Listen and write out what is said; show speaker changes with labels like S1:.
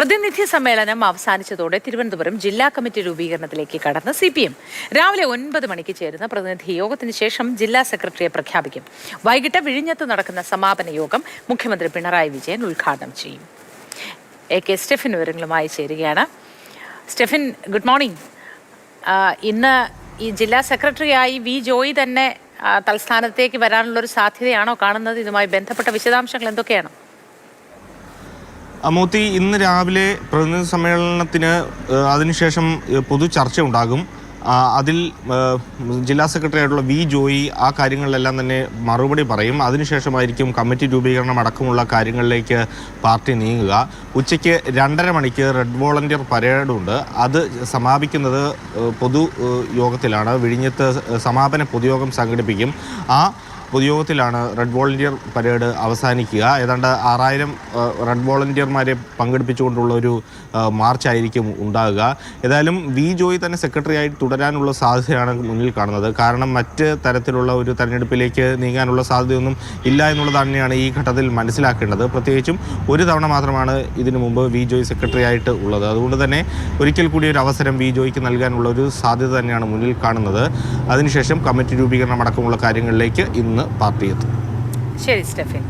S1: പ്രതിനിധി സമ്മേളനം അവസാനിച്ചതോടെ തിരുവനന്തപുരം ജില്ലാ കമ്മിറ്റി രൂപീകരണത്തിലേക്ക് കടന്ന് CPM രാവിലെ 9 മണിക്ക് ചേരുന്ന പ്രതിനിധി യോഗത്തിന് ശേഷം ജില്ലാ സെക്രട്ടറിയെ പ്രഖ്യാപിക്കും. വൈകിട്ട് വിഴിഞ്ഞത്ത് നടക്കുന്ന സമാപന യോഗം മുഖ്യമന്ത്രി പിണറായി വിജയൻ ഉദ്ഘാടനം ചെയ്യും. AK സ്റ്റെഫിൻ വിവരങ്ങളുമായി ചേരുകയാണ്. Stephin, good morning. ഇന്ന് ഈ ജില്ലാ സെക്രട്ടറിയായി വി ജോയി തന്നെ തൽസ്ഥാനത്തേക്ക് വരാനുള്ളൊരു സാധ്യതയാണോ കാണുന്നത്? ഇതുമായി ബന്ധപ്പെട്ട വിശദാംശങ്ങൾ എന്തൊക്കെയാണ്?
S2: അമൂത്തി, ഇന്ന് രാവിലെ പ്രതിനിധി സമ്മേളനത്തിന് അതിനുശേഷം പൊതു ചർച്ച ഉണ്ടാകും. അതിൽ ജില്ലാ സെക്രട്ടറി ആയിട്ടുള്ള വി ജോയി ആ കാര്യങ്ങളിലെല്ലാം തന്നെ മറുപടി പറയും. അതിനുശേഷമായിരിക്കും കമ്മിറ്റി രൂപീകരണം അടക്കമുള്ള കാര്യങ്ങളിലേക്ക് പാർട്ടി നീങ്ങുക. ഉച്ചയ്ക്ക് 2:30 മണിക്ക് റെഡ് വോളണ്ടിയർ പരേഡുണ്ട്. അത് സമാപിക്കുന്നത് പൊതു യോഗത്തിലാണ്. വിഴിഞ്ഞത്ത് സമാപന പൊതുയോഗം സംഘടിപ്പിക്കും. ആ പൊതുയോഗത്തിലാണ് റെഡ് വോളണ്ടിയർ പരേഡ് അവസാനിക്കുക. ഏതാണ്ട് 6000 റെഡ് വോളണ്ടിയർമാരെ പങ്കെടുപ്പിച്ചുകൊണ്ടുള്ള ഒരു മാർച്ചായിരിക്കും ഉണ്ടാകുക. ഏതായാലും വി ജോയി തന്നെ സെക്രട്ടറി ആയി തുടരാനുള്ള സാധ്യതയാണ് മുന്നിൽ കാണുന്നത്. കാരണം മറ്റ് തരത്തിലുള്ള ഒരു തെരഞ്ഞെടുപ്പിലേക്ക് നീങ്ങാനുള്ള സാധ്യതയൊന്നും ഇല്ല എന്നുള്ളത് തന്നെയാണ് ഈ ഘട്ടത്തിൽ മനസ്സിലാക്കേണ്ടത്. പ്രത്യേകിച്ചും ഒരു തവണ മാത്രമാണ് ഇതിനു മുമ്പ് വി ജോയി സെക്രട്ടറി ആയിട്ട് ഉള്ളത്. അതുകൊണ്ട് തന്നെ ഒരിക്കൽ കൂടി ഒരു അവസരം വി ജോയിക്ക് നൽകാനുള്ള ഒരു സാധ്യത തന്നെയാണ് മുന്നിൽ കാണുന്നത്. അതിനുശേഷം കമ്മിറ്റി രൂപീകരണം അടക്കമുള്ള കാര്യങ്ങളിലേക്ക് ഇന്ന് പാർട്ടി എത്തും.
S1: ശരി സ്റ്റെഫിൻ.